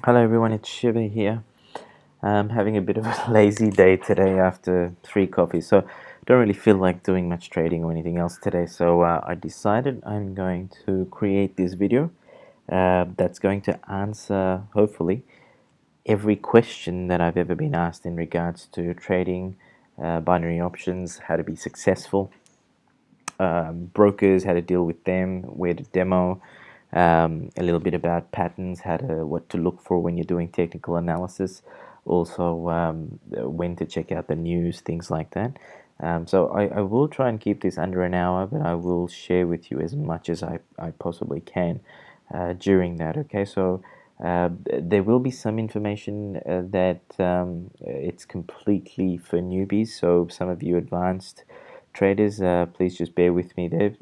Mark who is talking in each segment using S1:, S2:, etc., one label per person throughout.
S1: Hello everyone, it's Shiva here. I'm having a bit of a lazy day today after 3 coffees, so don't really feel like doing much trading or anything else today. So I decided I'm going to create this video that's going to answer, hopefully, every question that I've ever been asked in regards to trading, binary options, how to be successful, brokers, how to deal with them, where to demo, a little bit about patterns, what to look for when you're doing technical analysis, also when to check out the news, things like that. So I will try and keep this under an hour, but I will share with you as much as I possibly can during that. Okay, so there will be some information that it's completely for newbies. So some of you advanced traders, please just bear with me there.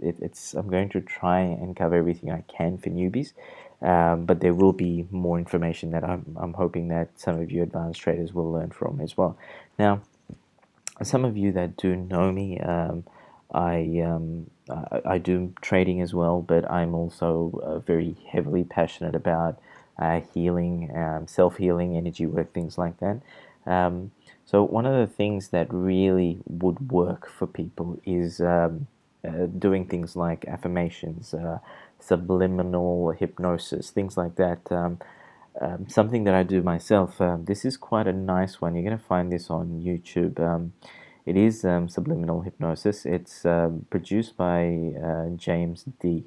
S1: I'm going to try and cover everything I can for newbies, but there will be more information that I'm hoping that some of you advanced traders will learn from as well. Now, some of you that do know me, I do trading as well, but I'm also very heavily passionate about healing, self-healing, energy work, things like that. Um, so one of the things that really would work for people is doing things like affirmations, subliminal hypnosis, things like that. Something that I do myself. This is quite a nice one. You're going to find this on YouTube. It is subliminal hypnosis. It's produced by James D.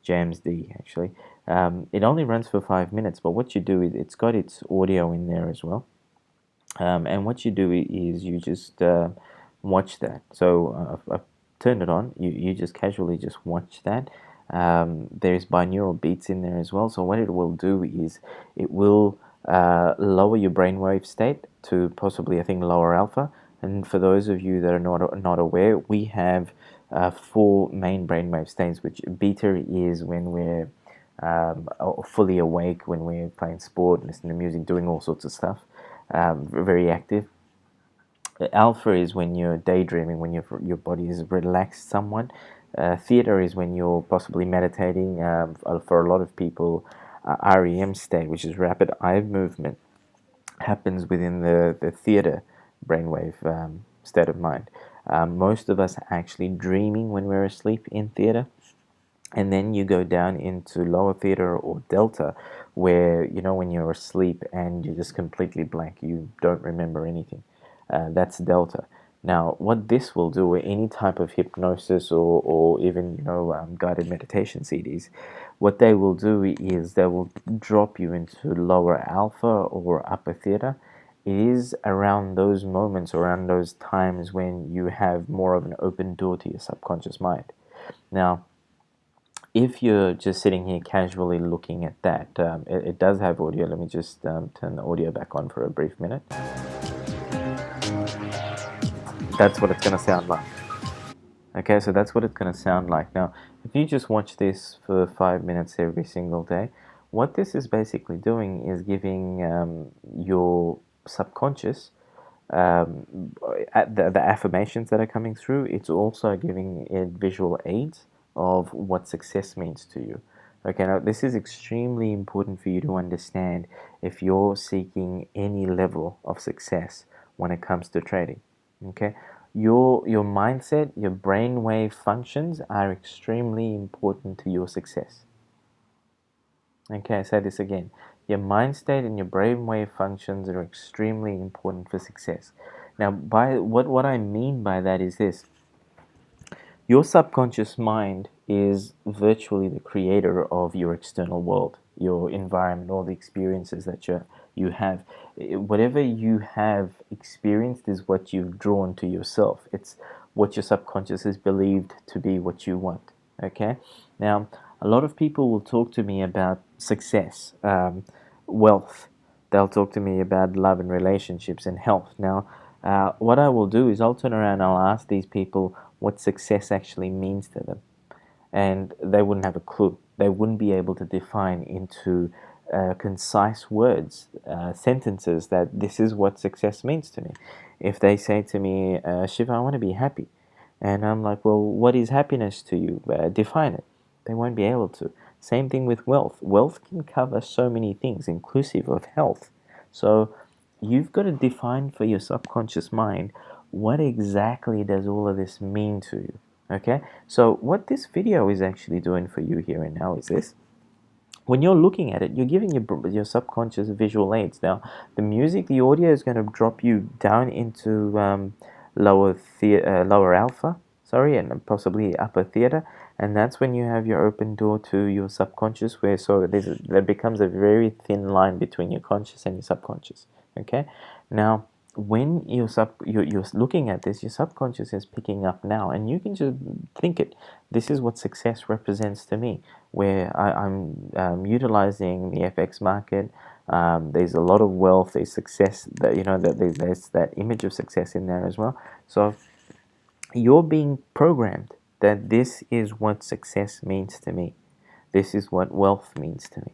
S1: James D. Actually, it only runs for 5 minutes. But what you do is it's got its audio in there as well. And what you do is you just watch that. So I've turned it on. You just casually just watch that. There's binaural beats in there as well. So what it will do is it will lower your brainwave state to possibly, I think, lower alpha. And for those of you that are not aware, we have four main brainwave states, which beta is when we're fully awake, when we're playing sport, listening to music, doing all sorts of stuff, very active. Alpha is when you're daydreaming, when your body is relaxed somewhat. Theta is when you're possibly meditating. For a lot of people, REM state, which is rapid eye movement, happens within the theta brainwave state of mind. Most of us are actually dreaming when we're asleep in theta. And then you go down into lower theta or delta, where when you're asleep and you're just completely blank, you don't remember anything. That's delta. Now, what this will do, or any type of hypnosis or even guided meditation CDs, what they will do is they will drop you into lower alpha or upper theta. It is around those moments, around those times when you have more of an open door to your subconscious mind. Now, if you're just sitting here casually looking at that, it does have audio. Let me just turn the audio back on for a brief minute. That's what it's going to sound like. Okay, so that's what it's going to sound like. Now, if you just watch this for 5 minutes every single day, what this is basically doing is giving your subconscious the affirmations that are coming through. It's also giving it visual aids of what success means to you. Okay, now this is extremely important for you to understand if you're seeking any level of success when it comes to trading. Okay, your mindset, your brainwave functions are extremely important to your success. Okay, I say this again. Your mind state and your brainwave functions are extremely important for success. Now, by what I mean by that is this: your subconscious mind is virtually the creator of your external world, your environment, all the experiences that you have. Whatever you have experienced is what you've drawn to yourself. It's what your subconscious has believed to be what you want. Okay? Now, a lot of people will talk to me about success, wealth. They'll talk to me about love and relationships and health. Now, what I will do is I'll turn around and I'll ask these people what success actually means to them. And they wouldn't have a clue. They wouldn't be able to define into concise words, sentences, that this is what success means to me. If they say to me, Shiva, I want to be happy. And I'm like, well, what is happiness to you? Define it. They won't be able to. Same thing with wealth. Wealth can cover so many things, inclusive of health. So you've got to define for your subconscious mind, what exactly does all of this mean to you? Okay, so what this video is actually doing for you here and now is this. When you're looking at it, you're giving your subconscious visual aids. Now, the music, the audio is going to drop you down into lower alpha, sorry, and possibly upper theta, and that's when you have your open door to your subconscious, where there becomes a very thin line between your conscious and your subconscious. Okay, now when you're looking at this, your subconscious is picking up now, and you can just think it. This is what success represents to me, where I'm utilizing the FX market. There's a lot of wealth, there's success, that there's that image of success in there as well. So you're being programmed that this is what success means to me. This is what wealth means to me.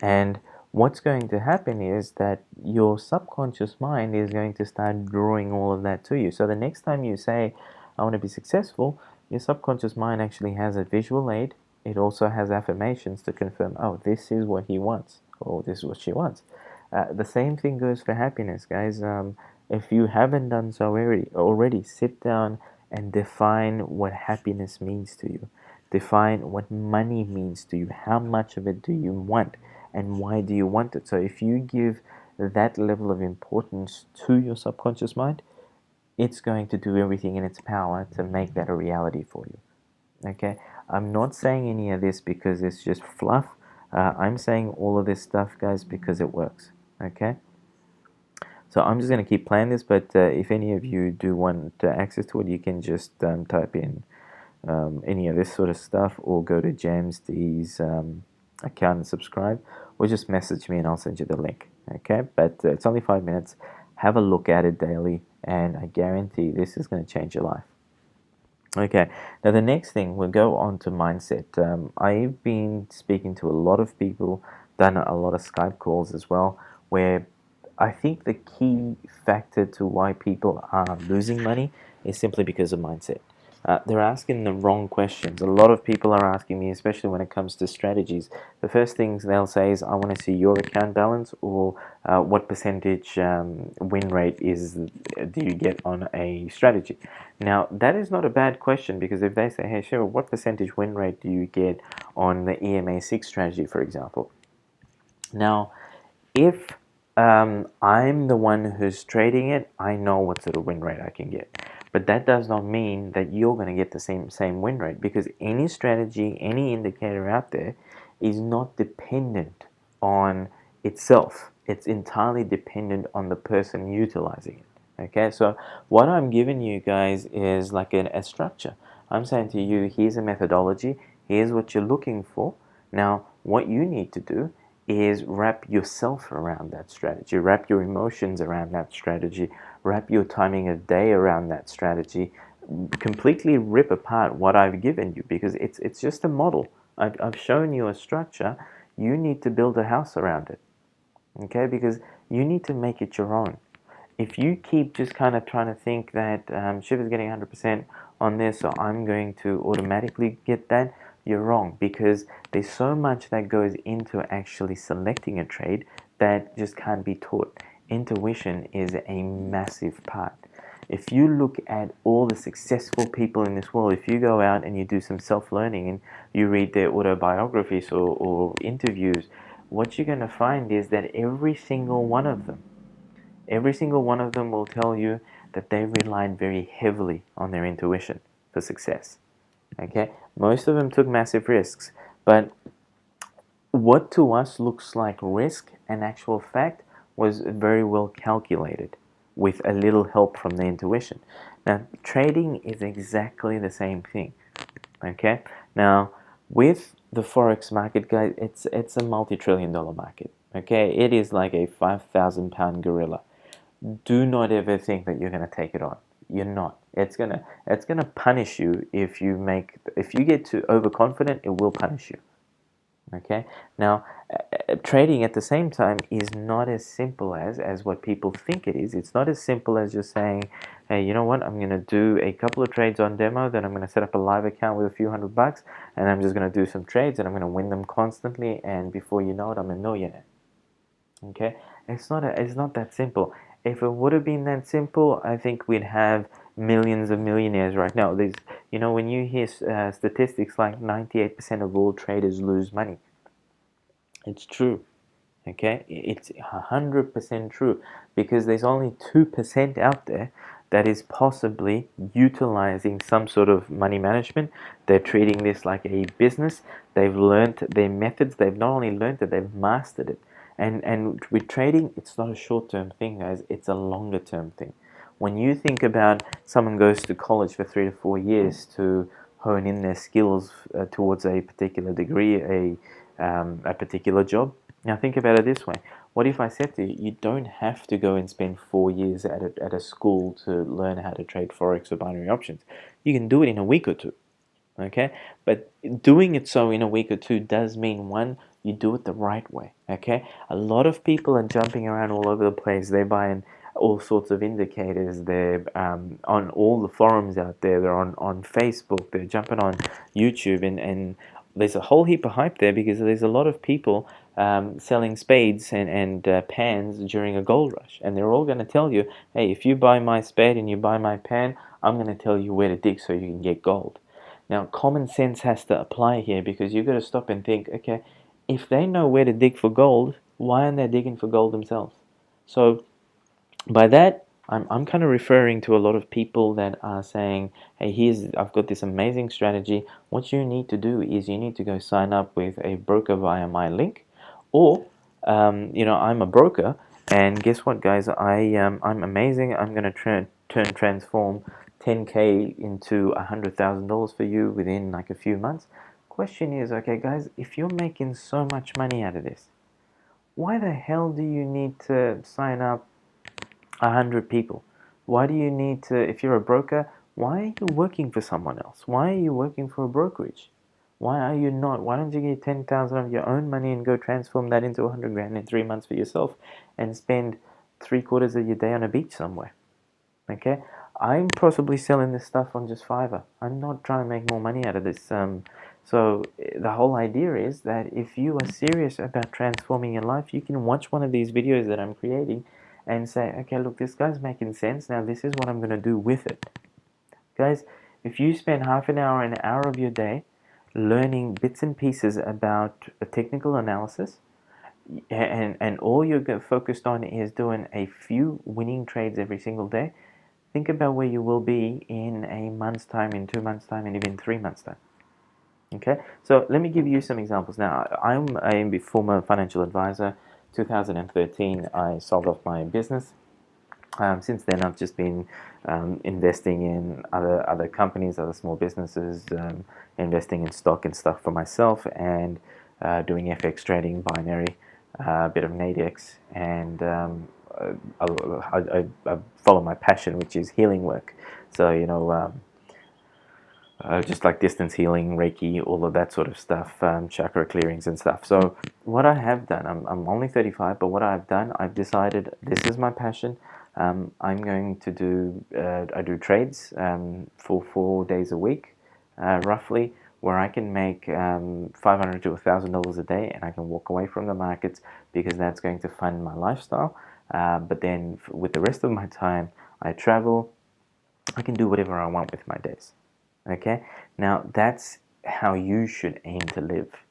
S1: And what's going to happen is that your subconscious mind is going to start drawing all of that to you. So the next time you say, I want to be successful, your subconscious mind actually has a visual aid. It also has affirmations to confirm, oh, this is what he wants, or this is what she wants. The same thing goes for happiness, guys. If you haven't done so already, sit down and define what happiness means to you. Define what money means to you. How much of it do you want? And why do you want it? So if you give that level of importance to your subconscious mind, it's going to do everything in its power to make that a reality for you. Okay, I'm not saying any of this because it's just fluff. I'm saying all of this stuff, guys, because it works. Okay, so I'm just going to keep playing this, but if any of you do want access to it, you can just type in any of this sort of stuff, or go to James D's account and subscribe, or just message me and I'll send you the link. Okay, but it's only 5 minutes. Have a look at it daily, and I guarantee this is going to change your life. Okay, now the next thing, we'll go on to mindset. I've been speaking to a lot of people, done a lot of Skype calls as well, where I think the key factor to why people are losing money is simply because of mindset. They're asking the wrong questions. A lot of people are asking me, especially when it comes to strategies. The first things they'll say is, I want to see your account balance, or what percentage win rate do you get on a strategy. Now, that is not a bad question, because if they say, hey, sure, what percentage win rate do you get on the EMA6 strategy, for example? Now, if I'm the one who's trading it, I know what sort of win rate I can get. But that does not mean that you're going to get the same win rate, because any strategy, any indicator out there is not dependent on itself. It's entirely dependent on the person utilizing it. Okay, so what I'm giving you guys is like a structure. I'm saying to you, here's a methodology, here's what you're looking for. Now, what you need to do is wrap yourself around that strategy, wrap your emotions around that strategy, wrap your timing of day around that strategy, completely rip apart what I've given you, because it's just a model. I've shown you a structure. You need to build a house around it, okay? Because you need to make it your own. If you keep just kind of trying to think that Shiv is getting 100% on this, so I'm going to automatically get that, you're wrong, because there's so much that goes into actually selecting a trade that just can't be taught. Intuition is a massive part. If you look at all the successful people in this world, if you go out and you do some self-learning and you read their autobiographies or interviews, what you're going to find is that every single one of them will tell you that they relied very heavily on their intuition for success. Okay, most of them took massive risks, but what to us looks like risk, and actual fact, was very well calculated with a little help from the intuition. Now, trading is exactly the same thing. Okay, now with the forex market, guys, it's a multi-trillion-dollar market. Okay, it is like a 5,000-pound gorilla. Do not ever think that you're going to take it on. You're not. It's gonna punish you if you get too overconfident. It will punish you. Okay. Now, trading at the same time is not as simple as what people think it is. It's not as simple as just saying, hey, you know what? I'm going to do a couple of trades on demo, then I'm going to set up a live account with a few $100, and I'm just going to do some trades, and I'm going to win them constantly, and before you know it, I'm a millionaire. Okay, it's not that simple. If it would have been that simple, I think we'd have millions of millionaires right now. When you hear statistics like 98% of all traders lose money, it's true. Okay, it's 100% true, because there's only 2% out there that is possibly utilizing some sort of money management. They're treating this like a business. They've learned their methods. They've not only learned it, they've mastered it. And with trading, it's not a short-term thing, guys. It's a longer-term thing. When you think about someone goes to college for 3 to 4 years to hone in their skills towards a particular degree, a particular job. Now think about it this way. What if I said to you, you don't have to go and spend 4 years at a school to learn how to trade Forex or binary options. You can do it in a week or two. Okay? But doing it so in a week or two does mean, one, you do it the right way. Okay? A lot of people are jumping around all over the place. They're buying all sorts of indicators. They're on all the forums out there. They're on Facebook. They're jumping on YouTube, and there's a whole heap of hype there because there's a lot of people selling spades and pans during a gold rush, and they're all going to tell you, hey, if you buy my spade and you buy my pan, I'm going to tell you where to dig so you can get gold. Now, common sense has to apply here, because you've got to stop and think, okay, if they know where to dig for gold, why aren't they digging for gold themselves? So by that, I'm kind of referring to a lot of people that are saying, hey, I've got this amazing strategy. What you need to do is you need to go sign up with a broker via my link, or I'm a broker, and guess what, guys? I'm amazing. I'm going to transform 10K into $100,000 for you within like a few months. Question is, okay, guys, if you're making so much money out of this, why the hell do you need to sign up 100 people? Why do you need to, if you're a broker, why are you working for someone else? Why are you working for a brokerage? Why are you not? Why don't you get 10,000 of your own money and go transform that into 100 grand in 3 months for yourself and spend 3/4 of your day on a beach somewhere? Okay, I'm possibly selling this stuff on just Fiverr. I'm not trying to make more money out of this. So the whole idea is that if you are serious about transforming your life, you can watch one of these videos that I'm creating and say, okay, look, this guy's making sense. Now this is what I'm going to do with it. Guys, if you spend half an hour of your day learning bits and pieces about a technical analysis, and all you're focused on is doing a few winning trades every single day, think about where you will be in a month's time, in 2 months' time, and even 3 months' time. Okay, so let me give you some examples. Now, I'm a former financial advisor. 2013, I sold off my business. Since then, I've just been investing in other companies, other small businesses, investing in stock and stuff for myself, and doing FX trading, binary, a bit of Nadex, and I follow my passion, which is healing work. So just like distance healing, Reiki, all of that sort of stuff, chakra clearings and stuff. So what I have done, I'm only 35, but what I've done, I've decided this is my passion. I'm going to I do trades for 4 days a week, roughly, where I can make $500 to $1,000 a day, and I can walk away from the markets because that's going to fund my lifestyle. But then with the rest of my time, I travel. I can do whatever I want with my days. Okay, now that's how you should aim to live.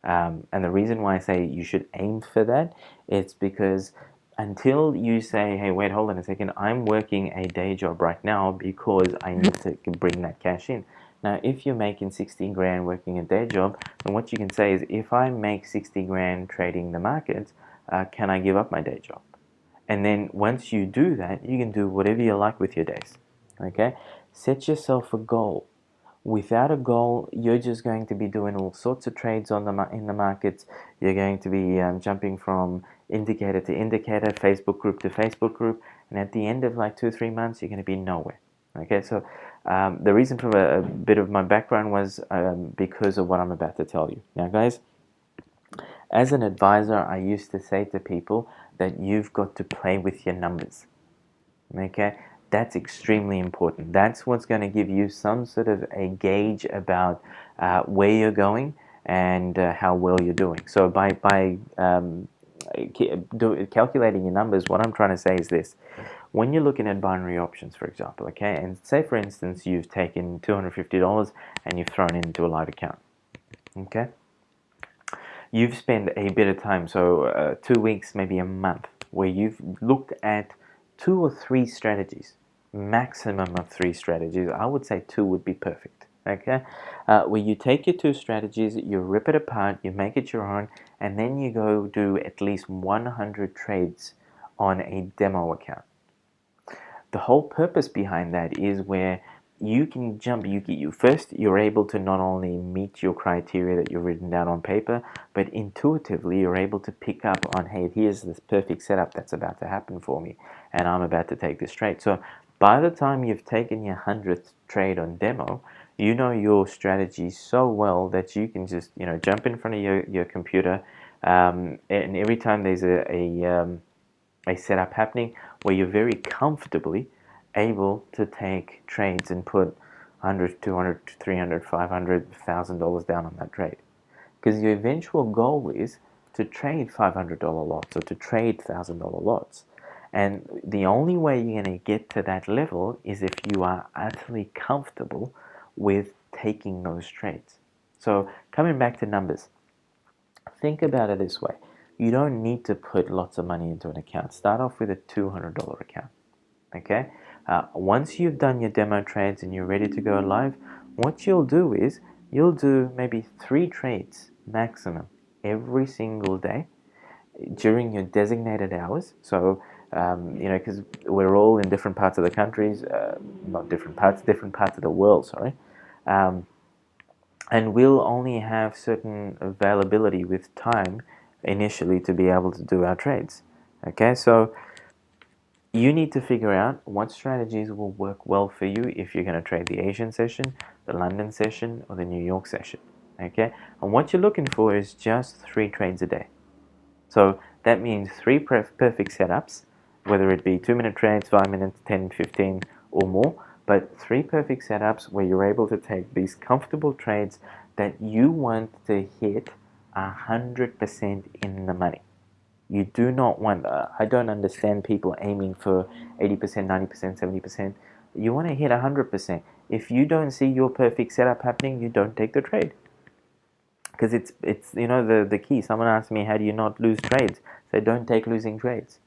S1: And the reason why I say you should aim for that, it's because until you say, hey, wait, hold on a second, I'm working a day job right now because I need to bring that cash in. Now, if you're making 60 grand working a day job, then what you can say is, if I make 60 grand trading the markets, can I give up my day job? And then once you do that, you can do whatever you like with your days. Okay, set yourself a goal. Without a goal, you're just going to be doing all sorts of trades in the markets. You're going to be jumping from indicator to indicator, Facebook group to Facebook group, and at the end of like 2 or 3 months, you're going to be nowhere. Okay, so the reason for a bit of my background was because of what I'm about to tell you. Now, guys, as an advisor, I used to say to people that you've got to play with your numbers. Okay, That's extremely important. That's what's going to give you some sort of a gauge about where you're going and how well you're doing. So calculating your numbers, what I'm trying to say is this. When you're looking at binary options, for example, okay, and say for instance you've taken $250 and you've thrown it into a live account, okay, you've spent a bit of time, so 2 weeks, maybe a month, where you've looked at 2 or 3 strategies, maximum of 3 strategies. I would say 2 would be perfect. Okay, where you take your 2 strategies, you rip it apart, you make it your own, and then you go do at least 100 trades on a demo account. The whole purpose behind that is where you can jump. You're able to not only meet your criteria that you've written down on paper, but intuitively you're able to pick up on, hey, here's this perfect setup that's about to happen for me, and I'm about to take this trade. So by the time you've taken your 100th trade on demo, you know your strategy so well that you can just jump in front of your computer, and every time there's a setup happening where you're very comfortably able to take trades and put 100, 200, 300, 500, $1,000 down on that trade. Because your eventual goal is to trade $500 lots or to trade $1,000 lots. And the only way you're going to get to that level is if you are utterly comfortable with taking those trades. So coming back to numbers, think about it this way. You don't need to put lots of money into an account. Start off with a $200 account. Okay? Once you've done your demo trades and you're ready to go live, what you'll do is you'll do maybe 3 trades maximum every single day during your designated hours. So, because we're all in different parts of the countries, not different parts of the world, sorry. And we'll only have certain availability with time initially to be able to do our trades. Okay, so you need to figure out what strategies will work well for you if you're going to trade the Asian session, the London session, or the New York session. Okay, and what you're looking for is just 3 trades a day. So that means 3 perfect setups, whether it be 2-minute trades, 5 minutes, 10, 15, or more, but 3 perfect setups where you're able to take these comfortable trades that you want to hit 100% in the money. You do not want, I don't understand people aiming for 80%, 90%, 70%. You want to hit 100%. If you don't see your perfect setup happening, you don't take the trade. Because it's the key. Someone asked me, how do you not lose trades? Say, don't take losing trades.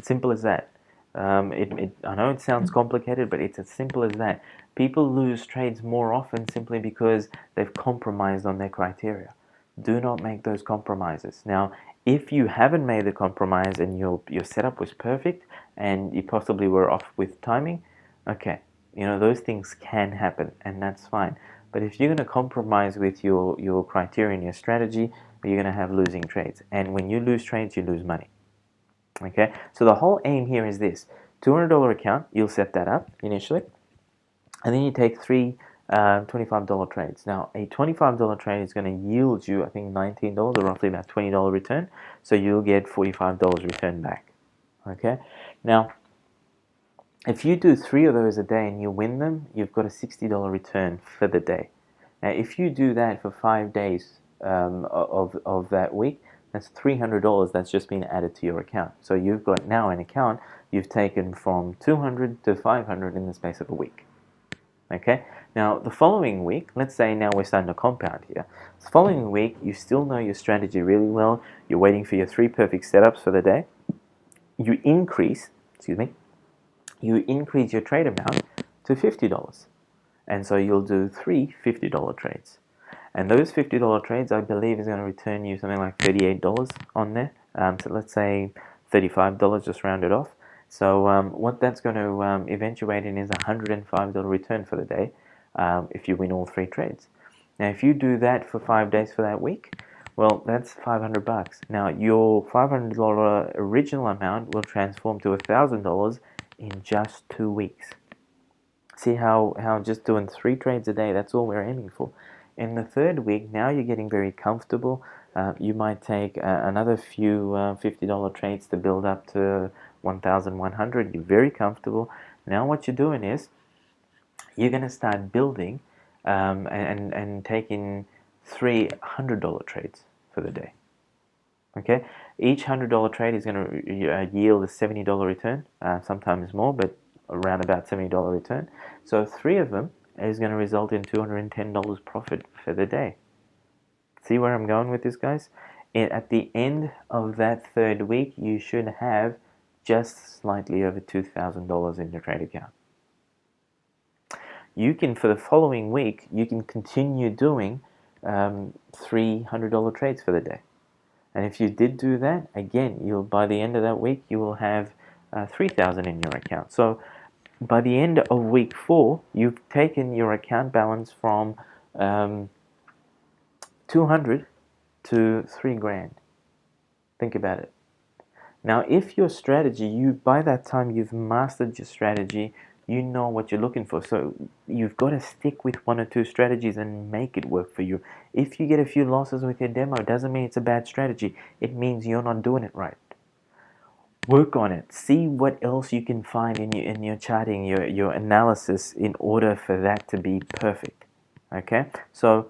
S1: Simple as that. I know it sounds complicated, but it's as simple as that. People lose trades more often simply because they've compromised on their criteria. Do not make those compromises. Now, if you haven't made the compromise and your setup was perfect and you possibly were off with timing, okay, those things can happen and that's fine. But if you're going to compromise with your criteria and your strategy, you're going to have losing trades. And when you lose trades, you lose money. Okay, so the whole aim here is this. $200 account, you'll set that up initially. And then you take 3 $25 trades. Now, a $25 trade is going to yield you, I think, $19 or roughly about $20 return. So you'll get $45 return back. Okay, now, if you do 3 of those a day and you win them, you've got a $60 return for the day. Now, if you do that for 5 days of that week, that's $300 that's just been added to your account. So you've got now an account you've taken from 200 to 500 in the space of a week. Okay, now the following week, let's say now we're starting to compound here. The following week, you still know your strategy really well. You're waiting for your 3 perfect setups for the day. You increase your trade amount to $50. And so you'll do 3 $50 trades. And those $50 trades, I believe, is going to return you something like $38 on there. So let's say $35, just round it off. So what that's going to eventuate in is a $105 return for the day if you win all 3 trades. Now, if you do that for 5 days for that week, well, that's $500. Now, your $500 original amount will transform to $1,000 in just 2 weeks. See how just doing 3 trades a day, that's all we're aiming for. In the 3rd week, now you're getting very comfortable. You might take another few $50 trades to build up to 1,100. You're very comfortable. Now what you're doing is you're going to start building and taking $300 trades for the day. Okay, each $100 trade is going to yield a $70 return, sometimes more, but around about $70 return. So three of them is going to result in $210 profit for the day. See where I'm going with this, guys? At the end of that third week, you should have just slightly over $2,000 in your trade account. You can, for the following week, you can continue doing $300 trades for the day. And if you did do that, again, you'll by the end of that week, you will have 3,000 in your account. So by the end of week 4, you've taken your account balance from 200 to 3 grand. Think about it. Now, if your strategy, by that time you've mastered your strategy, you know what you're looking for. So you've got to stick with one or two strategies and make it work for you. If you get a few losses with your demo, it doesn't mean it's a bad strategy. It means you're not doing it right. Work on it. See what else you can find in your charting, your analysis, in order for that to be perfect. Okay? So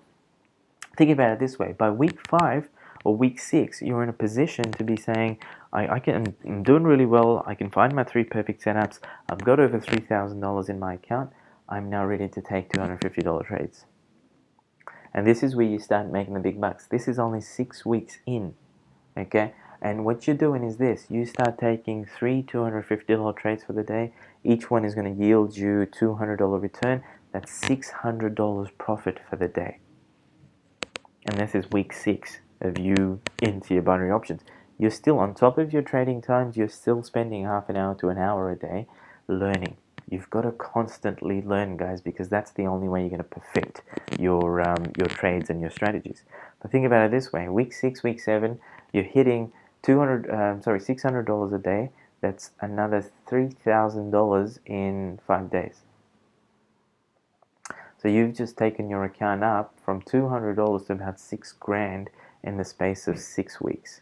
S1: think about it this way. By week 5 or week 6, you're in a position to be saying, I'm doing really well. I can find my 3 perfect setups. I've got over $3,000 in my account. I'm now ready to take $250 trades. And this is where you start making the big bucks. This is only 6 weeks in. Okay? And what you're doing is this. You start taking 3 $250 trades for the day. Each one is going to yield you $200 return. That's $600 profit for the day. And this is week 6 of you into your binary options. You're still on top of your trading times. You're still spending half an hour to an hour a day learning. You've got to constantly learn, guys, because that's the only way you're going to perfect your trades and your strategies. But think about it this way: week 6, week 7, you're hitting $600 a day. That's another $3,000 in 5 days. So you've just taken your account up from $200 to about 6 grand in the space of 6 weeks.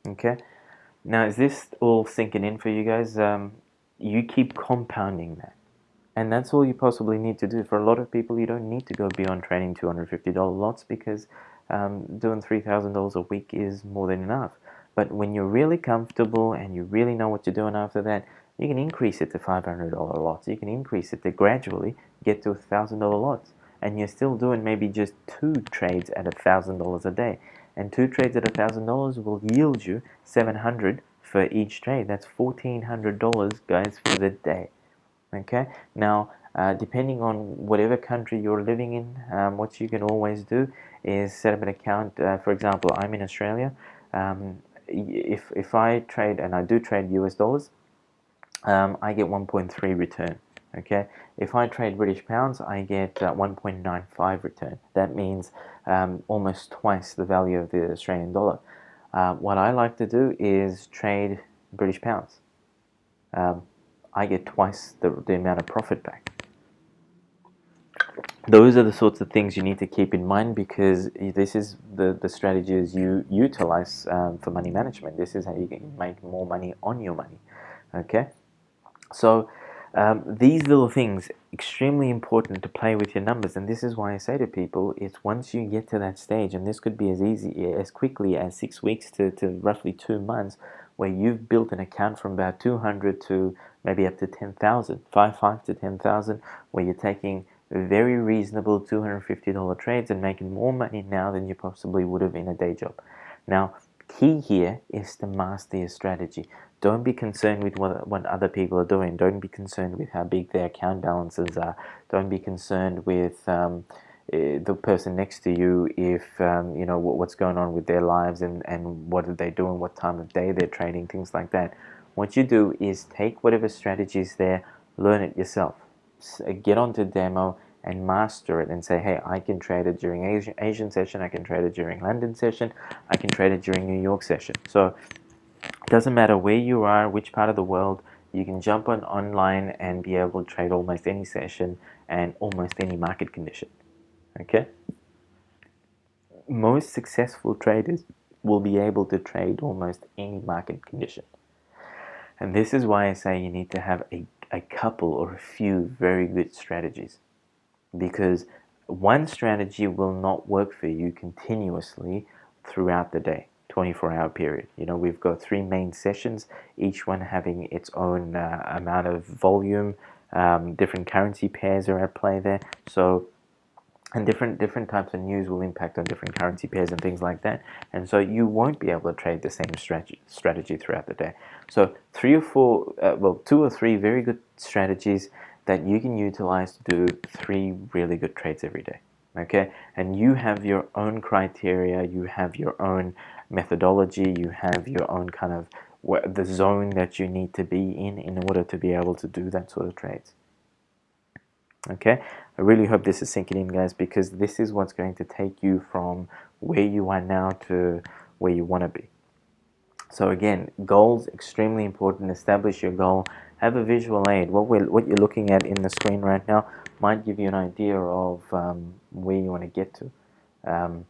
S1: Okay? Now, is this all sinking in for you guys? You keep compounding that. And that's all you possibly need to do. For a lot of people, you don't need to go beyond trading $250 lots, because doing $3,000 a week is more than enough. But when you're really comfortable and you really know what you're doing after that, you can increase it to $500 lots. You can increase it to gradually get to $1,000 lots. And you're still doing maybe just 2 trades at $1,000 a day. And 2 trades at $1,000 will yield you $700 for each trade. That's $1,400, guys, for the day. Okay? Now, depending on whatever country you're living in, what you can always do is set up an account. For example, I'm in Australia. If I trade, and I do trade US dollars, I get 1.3 return. Okay, if I trade British pounds, I get 1.95 return. That means almost twice the value of the Australian dollar. What I like to do is trade British pounds. I get twice the amount of profit back. Those are the sorts of things you need to keep in mind, because this is the strategies you utilize for money management. This is how you can make more money on your money. Okay, so these little things, extremely important to play with your numbers. And this is why I say to people, it's once you get to that stage, and this could be as quickly as 6 weeks to roughly 2 months, where you've built an account from about 200 to maybe up to 10,000, 5 to 10,000, where you're taking very reasonable $250 trades and making more money now than you possibly would have in a day job. Now, key here is to master your strategy. Don't be concerned with what other people are doing. Don't be concerned with how big their account balances are. Don't be concerned with the person next to you, if you know what's going on with their lives and what are they doing, what time of day they're trading, things like that. What you do is take whatever strategy is there, learn it yourself. Get onto demo and master it, and say, hey, I can trade it during Asian session, I can trade it during London session, I can trade it during New York session. So it doesn't matter where you are, which part of the world, you can jump online and be able to trade almost any session and almost any market condition. Okay? Most successful traders will be able to trade almost any market condition. And this is why I say you need to have a couple or a few very good strategies, because one strategy will not work for you continuously throughout the day, 24-hour period. We've got three main sessions, each one having its own amount of volume. Different currency pairs are at play there. So, and different types of news will impact on different currency pairs and things like that. And so you won't be able to trade the same strategy throughout the day. So two or three very good strategies that you can utilize to do three really good trades every day. Okay, and you have your own criteria, you have your own methodology, you have your own kind of the zone that you need to be in order to be able to do that sort of trades. Okay, I really hope this is sinking in, guys, because this is what's going to take you from where you are now to where you want to be. So again, goals, extremely important. Establish your goal. Have a visual aid. What you're looking at in the screen right now might give you an idea of where you want to get to. And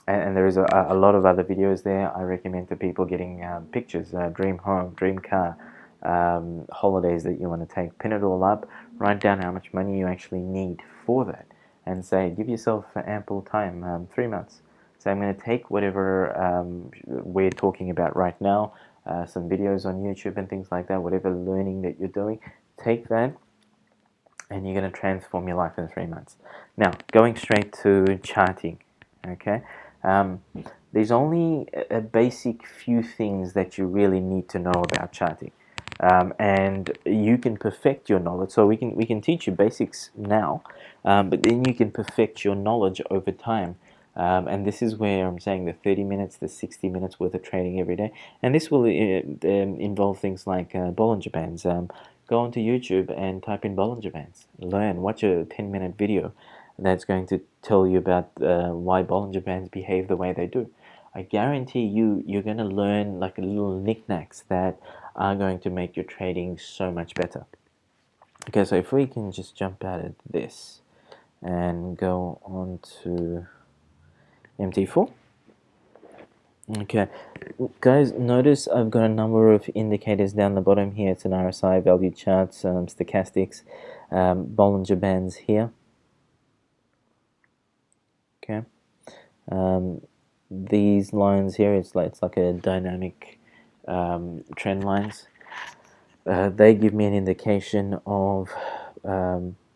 S1: there is a lot of other videos there. I recommend to people getting pictures, dream home, dream car, holidays that you want to take. Pin it all up. Write down how much money you actually need for that, and say, give yourself ample time, 3 months. So I'm going to take whatever we're talking about right now, some videos on YouTube and things like that, whatever learning that you're doing, take that and you're going to transform your life in 3 months. Now, going straight to charting, okay? There's only a basic few things that you really need to know about charting. And you can perfect your knowledge. So we can teach you basics now, but then you can perfect your knowledge over time. And this is where I'm saying the 30 minutes, the 60 minutes worth of training every day. And this will involve things like Bollinger Bands. Go onto YouTube and type in Bollinger Bands. Learn, watch a 10-minute video that's going to tell you about why Bollinger Bands behave the way they do. I guarantee you're going to learn like little knickknacks that are going to make your trading so much better. Okay, so if we can just jump out of this and go on to MT4. Okay, guys, notice I've got a number of indicators down the bottom here. It's an RSI, value charts, stochastics, Bollinger Bands here. Okay, these lines here, it's like a dynamic trend lines. They give me an indication of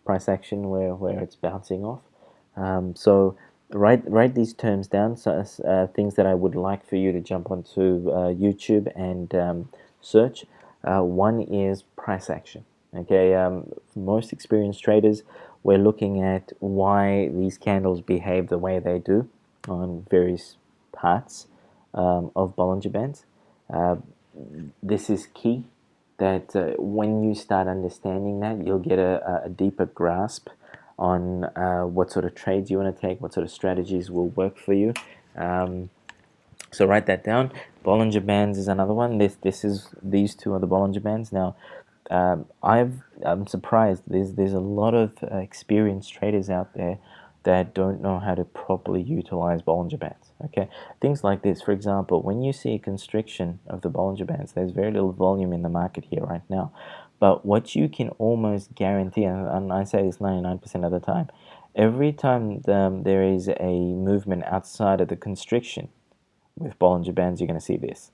S1: price action where it's bouncing off. So write these terms down. So things that I would like for you to jump onto YouTube and search. One is price action. Okay, for most experienced traders, we're looking at why these candles behave the way they do on various parts of Bollinger Bands. This is key, that when you start understanding that, you'll get a deeper grasp on what sort of trades you want to take, what sort of strategies will work for you. So write that down. Bollinger Bands is another one. These two are the Bollinger Bands. Now, I'm surprised. There's a lot of experienced traders out there that don't know how to properly utilize Bollinger Bands. Okay, things like this. For example, when you see a constriction of the Bollinger Bands, there's very little volume in the market here right now. But what you can almost guarantee, and I say this 99% of the time, every time there is a movement outside of the constriction with Bollinger Bands, you're going to see this.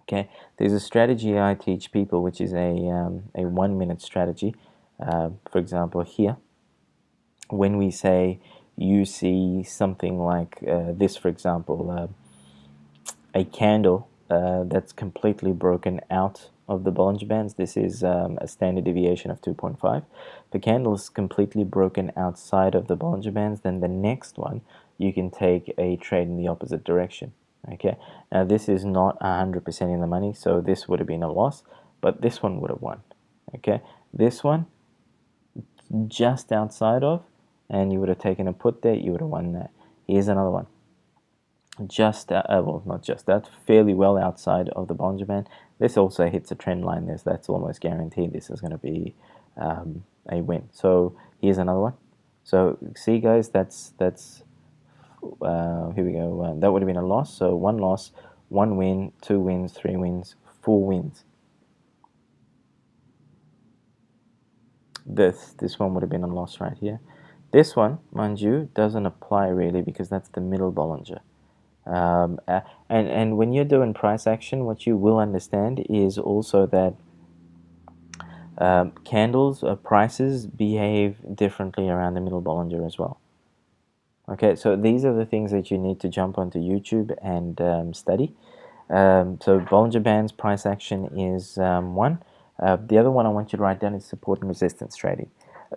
S1: Okay, there's a strategy I teach people, which is a 1-minute strategy. For example, here, when we say you see something like this, for example, a candle that's completely broken out of the Bollinger Bands. This is a standard deviation of 2.5. The candle is completely broken outside of the Bollinger Bands, then the next one you can take a trade in the opposite direction. Okay, now this is not 100% in the money, so this would have been a loss, but this one would have won. Okay, this one just outside of, and you would have taken a put there, you would have won that. Here's another one. Just, well, not just that, fairly well outside of the Bollinger Band. This also hits a trend line there, so that's almost guaranteed this is going to be a win. So here's another one. So see, guys, that's here we go. That would have been a loss. So one loss, one win, 2 wins, 3 wins, 4 wins. This one would have been a loss right here. This one, mind you, doesn't apply really because that's the middle Bollinger. And when you're doing price action, what you will understand is also that candles, prices behave differently around the middle Bollinger as well. Okay, so these are the things that you need to jump onto YouTube and study. So Bollinger Bands, price action is one. The other one I want you to write down is support and resistance trading.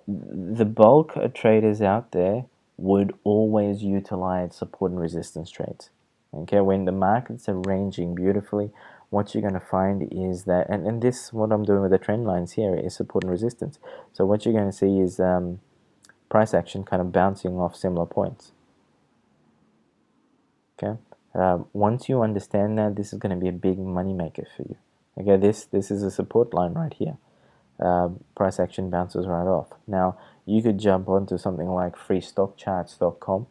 S1: The bulk of traders out there would always utilize support and resistance trades. Okay, when the markets are ranging beautifully, what you're going to find is that, and this, what I'm doing with the trend lines here is support and resistance. So what you're going to see is price action kind of bouncing off similar points. Okay, once you understand that, this is going to be a big money maker for you. Okay, this is a support line right here. Price action bounces right off. Now you could jump onto something like freestockcharts.com,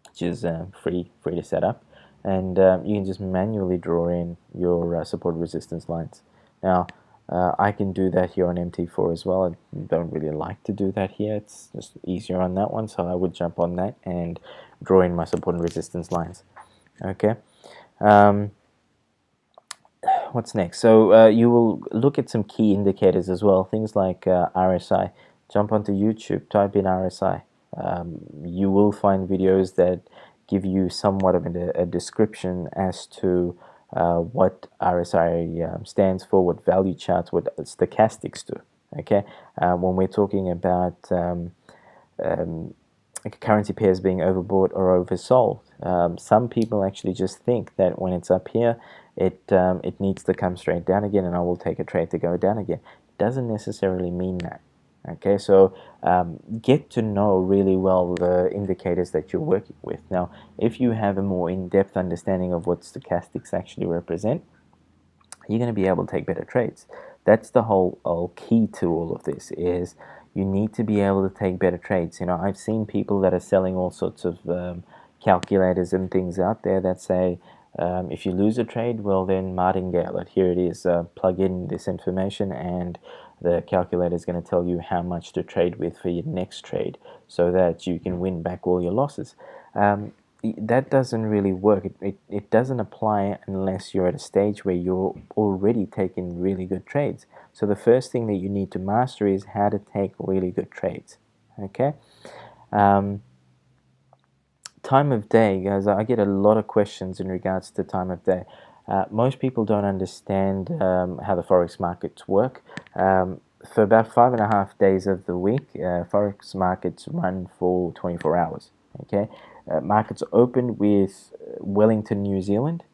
S1: which is free to set up, and you can just manually draw in your support resistance lines. Now I can do that here on MT4 as well. I don't really like to do that here. It's just easier on that one, so I would jump on that and draw in my support and resistance lines. Okay. What's next? So you will look at some key indicators as well, things like RSI. Jump onto YouTube, type in RSI. You will find videos that give you somewhat of a description as to what RSI stands for, what value charts, what stochastics do. Okay, when we're talking about currency pairs being overbought or oversold, some people actually just think that when it's up here, it needs to come straight down again, and I will take a trade to go down again. It doesn't necessarily mean that. Okay, so get to know really well the indicators that you're working with. Now, if you have a more in-depth understanding of what stochastics actually represent, you're going to be able to take better trades. That's the whole key to all of this, is you need to be able to take better trades. You know, I've seen people that are selling all sorts of calculators and things out there that say, if you lose a trade, well then martingale it. Here it is, plug in this information and the calculator is going to tell you how much to trade with for your next trade so that you can win back all your losses. That doesn't really work. It doesn't apply unless you're at a stage where you're already taking really good trades. So the first thing that you need to master is how to take really good trades. Okay? Time of day, guys. I get a lot of questions in regards to time of day. Most people don't understand how the forex markets work. For about 5.5 days of the week, forex markets run for 24 hours. Okay, markets open with Wellington, New Zealand,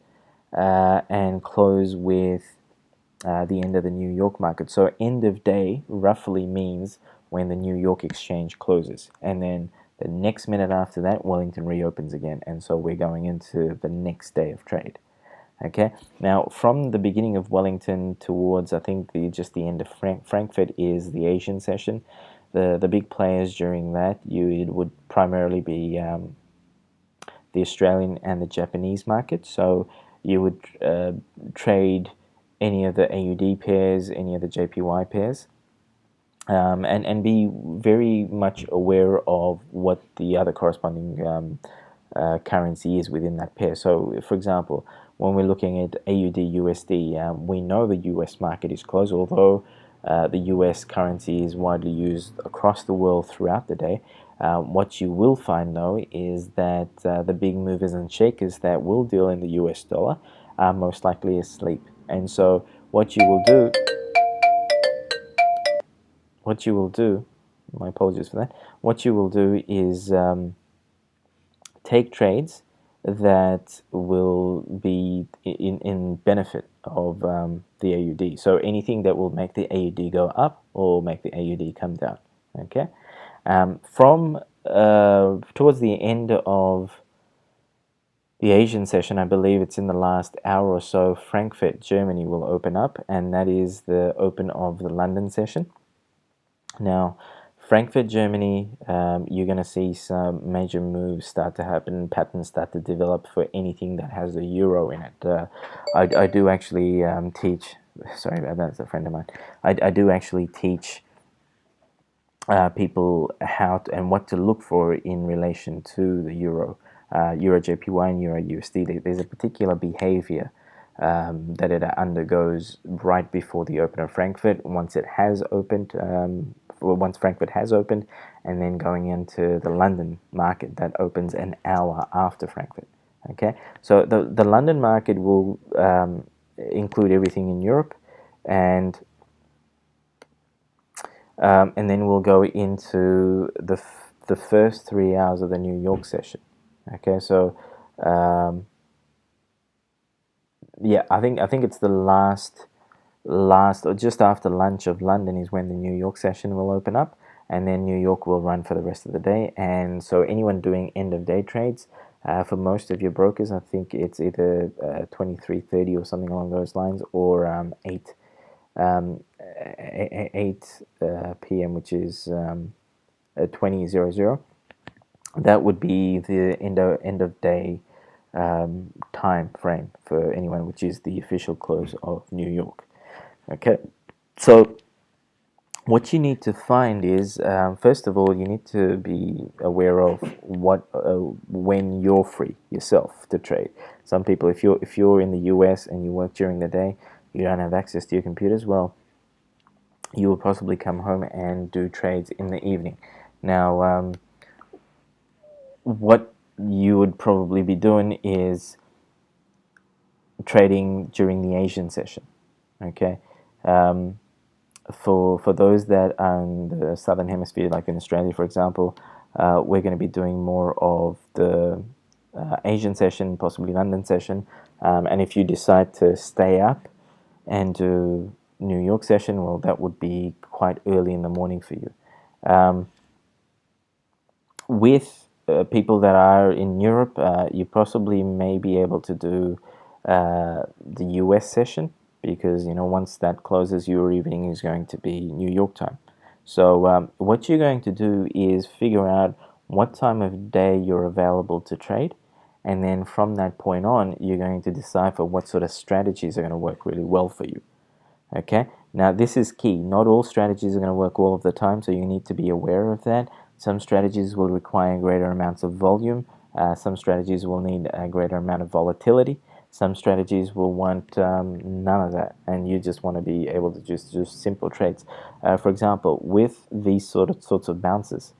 S1: and close with the end of the New York market. So end of day roughly means when the New York exchange closes, and then the next minute after that, Wellington reopens again, and so we're going into the next day of trade. Okay, now from the beginning of Wellington towards, I think, just the end of Frankfurt is the Asian session. The big players during that, it would primarily be the Australian and the Japanese market. So you would trade any of the AUD pairs, any of the JPY pairs, and be very much aware of what the other corresponding currency is within that pair. So, for example, when we're looking at AUD USD, we know the US market is closed, although the US currency is widely used across the world throughout the day. What you will find, though, is that the big movers and shakers that will deal in the US dollar are most likely asleep. And so what you will do, my apologies for that, what you will do is take trades that will be in benefit of the AUD. So anything that will make the AUD go up or make the AUD come down. Okay. From towards the end of the Asian session, I believe it's in the last hour or so, Frankfurt, Germany will open up, and that is the open of the London session. Now, Frankfurt, Germany, you're going to see some major moves start to happen, patterns start to develop for anything that has a euro in it. I do actually teach, sorry about that, it's a friend of mine. I do actually teach people how to, and what to look for in relation to the euro, Euro JPY and Euro USD. There's a particular behavior that it undergoes right before the open of Frankfurt. Once it has opened, once Frankfurt has opened, and then going into the London market that opens an hour after Frankfurt. Okay, so the London market will include everything in Europe, and then we'll go into the first 3 hours of the New York session. Okay, so yeah, I think it's the last or just after lunch of London is when the New York session will open up, and then New York will run for the rest of the day. And so anyone doing end of day trades, for most of your brokers, I think it's either 23:30 or something along those lines, or 8 p.m., which is 20:00. That would be the end of day time frame for anyone, which is the official close of New York. Okay, so what you need to find is, first of all, you need to be aware of when you're free yourself to trade. Some people, if you're in the US and you work during the day, you don't have access to your computers. Well, you will possibly come home and do trades in the evening. Now, what you would probably be doing is trading during the Asian session. Okay. For those that are in the southern hemisphere, like in Australia, for example, we're going to be doing more of the Asian session, possibly London session. And if you decide to stay up and do New York session, well, that would be quite early in the morning for you. With people that are in Europe, you possibly may be able to do the US session, because once that closes, your evening is going to be New York time. So what you're going to do is figure out what time of day you're available to trade, and then from that point on, you're going to decipher what sort of strategies are going to work really well for you. Okay, now this is key. Not all strategies are going to work all of the time, so you need to be aware of that. Some strategies will require greater amounts of volume. Some strategies will need a greater amount of volatility. Some strategies will want none of that, and you just want to be able to just do simple trades. For example, with these sorts of bounces,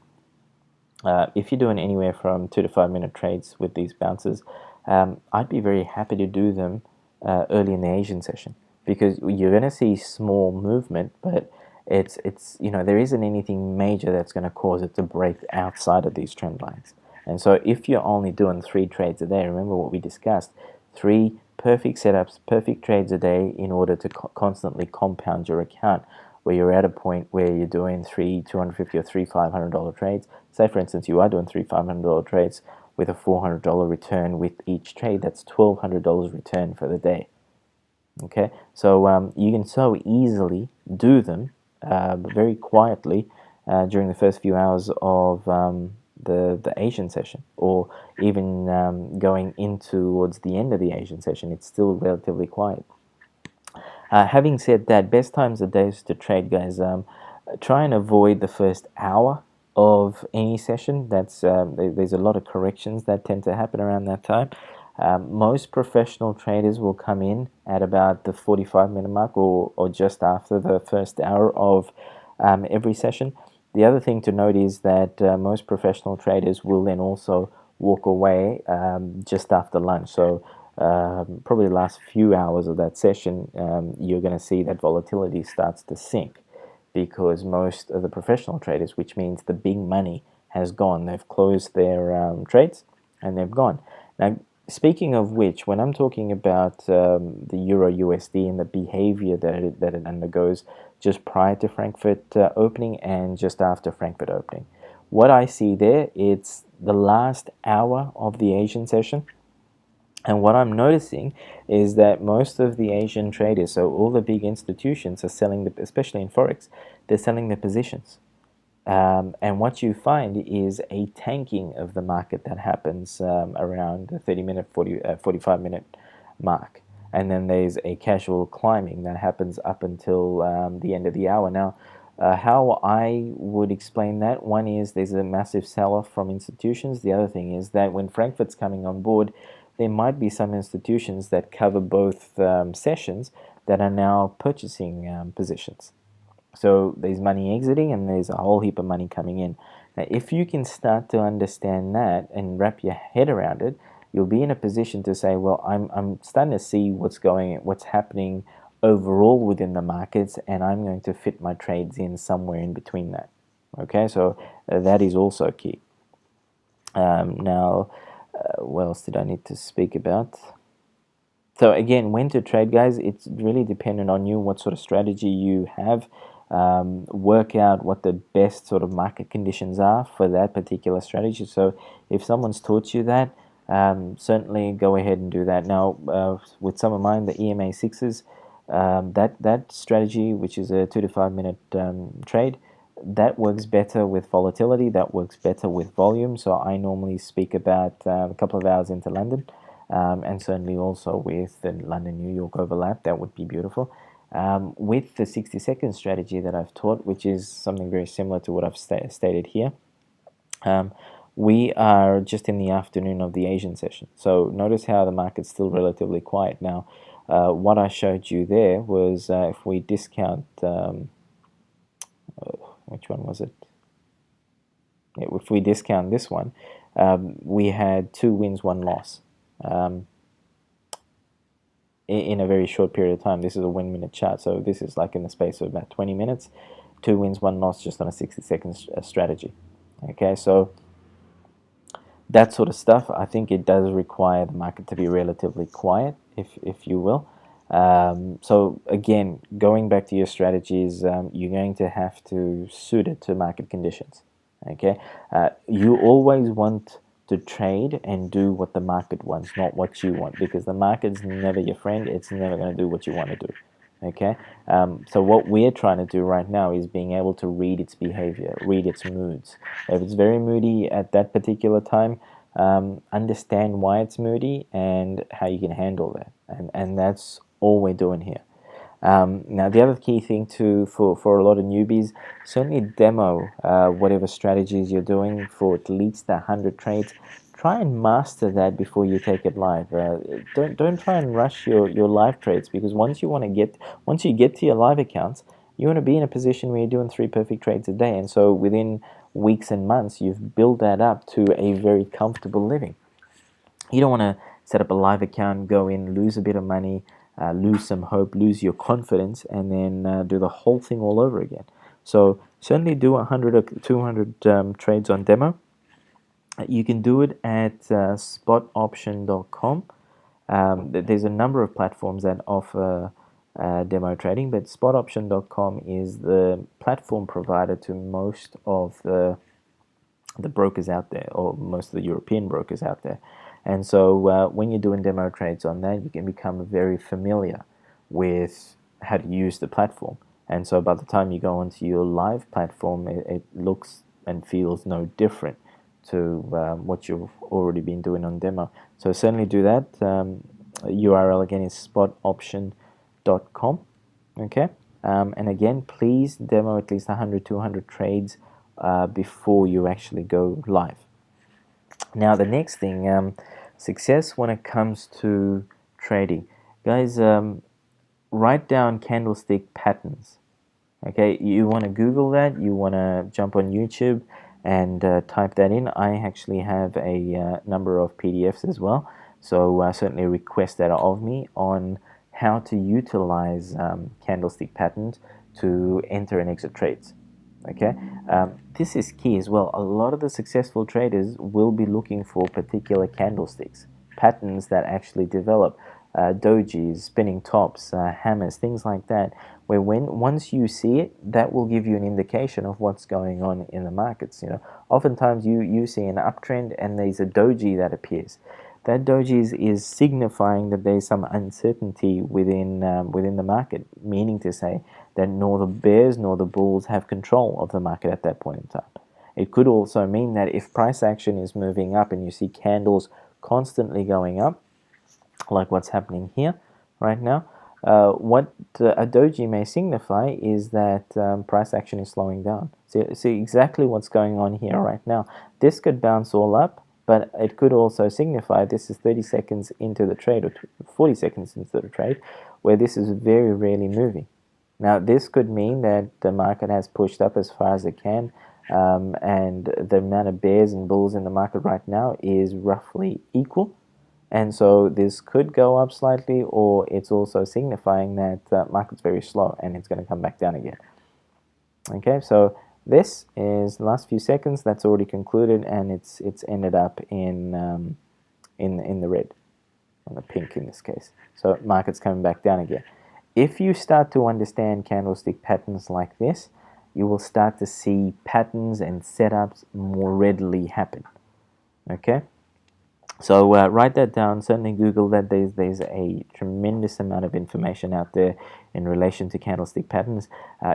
S1: if you're doing anywhere from 2 to 5 minute trades with these bounces, I'd be very happy to do them early in the Asian session, because you're going to see small movement, but it's there isn't anything major that's going to cause it to break outside of these trend lines. And so if you're only doing 3 trades a day, remember what we discussed, 3 perfect setups, perfect trades a day in order to constantly compound your account, where you're at a point where you're doing 3 $250 or 3 $500 trades. Say, for instance, you are doing 3 $500 trades with a $400 return with each trade. That's $1,200 return for the day. Okay, so you can so easily do them very quietly during the first few hours of the Asian session, or even going in towards the end of the Asian session. It's still relatively quiet. Having said that, best times of days to trade, guys. Try and avoid the first hour of any session. There's a lot of corrections that tend to happen around that time. Most professional traders will come in at about the 45-minute mark, or just after the first hour of every session. The other thing to note is that most professional traders will then also walk away just after lunch. So probably the last few hours of that session, you're going to see that volatility starts to sink, because most of the professional traders, which means the big money, has gone. They've closed their trades and they've gone. Now, speaking of which, when I'm talking about the Euro USD and the behavior that it undergoes just prior to Frankfurt opening and just after Frankfurt opening, what I see there, it's the last hour of the Asian session. And what I'm noticing is that most of the Asian traders, so all the big institutions, are selling, especially in Forex, they're selling their positions. And what you find is a tanking of the market that happens around the 30-minute, 45-minute mark. And then there's a casual climbing that happens up until the end of the hour. Now, how I would explain that, one is there's a massive sell-off from institutions. The other thing is that when Frankfurt's coming on board, there might be some institutions that cover both sessions that are now purchasing positions. So there's money exiting and there's a whole heap of money coming in. Now, if you can start to understand that and wrap your head around it, you'll be in a position to say, well, I'm starting to see what's happening overall within the markets, and I'm going to fit my trades in somewhere in between that. Okay, so that is also key. Now, what else did I need to speak about? So again, when to trade, guys, it's really dependent on you, what sort of strategy you have. Work out what the best sort of market conditions are for that particular strategy. So if someone's taught you that, certainly go ahead and do that. Now, with some of mine, the EMA sixes, that strategy, which is a 2 to 5 minute trade, that works better with volatility. That works better with volume. So I normally speak about a couple of hours into London. And certainly also with the London-New York overlap, that would be beautiful. With the 60-second strategy that I've taught, which is something very similar to what I've stated here, we are just in the afternoon of the Asian session. So notice how the market's still relatively quiet. Now, what I showed you there was if we discount, which one was it? Yeah, if we discount this one, we had 2 wins, 1 loss. In a very short period of time. This is a 1 minute chart, so this is like in the space of about 20 minutes, 2 wins, 1 loss just on a 60-second strategy. Okay, so that sort of stuff, I think it does require the market to be relatively quiet, if you will. So again, going back to your strategies, you're going to have to suit it to market conditions. Okay, you always want to trade and do what the market wants, not what you want, because the market's never your friend. It's never going to do what you want to do. Okay, so what we're trying to do right now is being able to read its behavior, read its moods. If it's very moody at that particular time, understand why it's moody and how you can handle that, and that's all we're doing here. Now, the other key thing for a lot of newbies, certainly demo whatever strategies you're doing for at least 100 trades. Try and master that before you take it live. Don't try and rush your live trades, because once you get to your live accounts, you want to be in a position where you're doing 3 perfect trades a day, and so within weeks and months, you've built that up to a very comfortable living. You don't want to set up a live account, go in, lose a bit of money, lose some hope, lose your confidence, and then do the whole thing all over again. So certainly do 100 or 200 trades on demo. You can do it at spotoption.com. There's a number of platforms that offer demo trading, but spotoption.com is the platform provider to most of the brokers out there, or most of the European brokers out there. And so when you're doing demo trades on that, you can become very familiar with how to use the platform. And so by the time you go onto your live platform, it looks and feels no different to what you've already been doing on demo. So certainly do that. URL again is spotoption.com. Okay. And again, please demo at least 100, 200 trades before you actually go live. Now, the next thing, success when it comes to trading. Guys, write down candlestick patterns. Okay, you want to Google that, you want to jump on YouTube and type that in. I actually have a number of PDFs as well, so certainly request that of me on how to utilize candlestick patterns to enter and exit trades. Okay, this is key as well. A lot of the successful traders will be looking for particular candlesticks, patterns that actually develop, dojis, spinning tops, hammers, things like that, where once you see it, that will give you an indication of what's going on in the markets. Oftentimes you see an uptrend and there's a doji that appears. that doji is signifying that there's some uncertainty within the market, meaning to say that nor the bears nor the bulls have control of the market at that point in time. It could also mean that if price action is moving up and you see candles constantly going up, like what's happening here right now, what a doji may signify is that price action is slowing down. See exactly what's going on here right now. This could bounce all up, but it could also signify this is 30 seconds into the trade or 40 seconds into the trade where this is very rarely moving. Now, this could mean that the market has pushed up as far as it can, and the amount of bears and bulls in the market right now is roughly equal. And so this could go up slightly, or it's also signifying that market's very slow and it's going to come back down again. Okay, so this is the last few seconds. That's already concluded, and it's ended up in the red, on the pink in this case. So market's coming back down again. If you start to understand candlestick patterns like this, you will start to see patterns and setups more readily happen. Okay. So write that down. Certainly Google that. There's a tremendous amount of information out there in relation to candlestick patterns.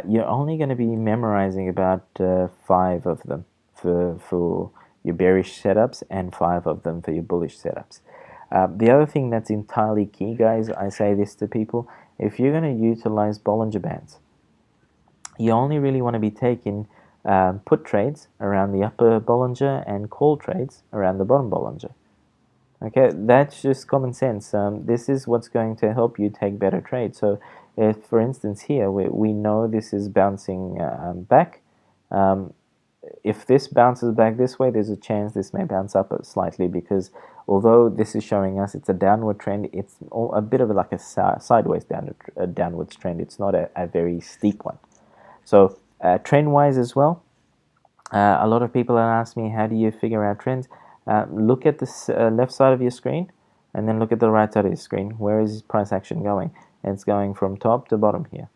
S1: You're only going to be memorizing about 5 of them for your bearish setups and 5 of them for your bullish setups. The other thing that's entirely key, guys, I say this to people, if you're going to utilize Bollinger Bands, you only really want to be taking put trades around the upper Bollinger and call trades around the bottom Bollinger. Okay, that's just common sense. This is what's going to help you take better trades. So if, for instance, here we know this is bouncing back. If this bounces back this way, there's a chance this may bounce up slightly, because although this is showing us it's a downward trend, it's a bit of like a sideways downwards trend. It's not a very steep one. So trend-wise as well, a lot of people have asked me, how do you figure out trends? Look at the left side of your screen, and then look at the right side of your screen. Where is price action going? And it's going from top to bottom here.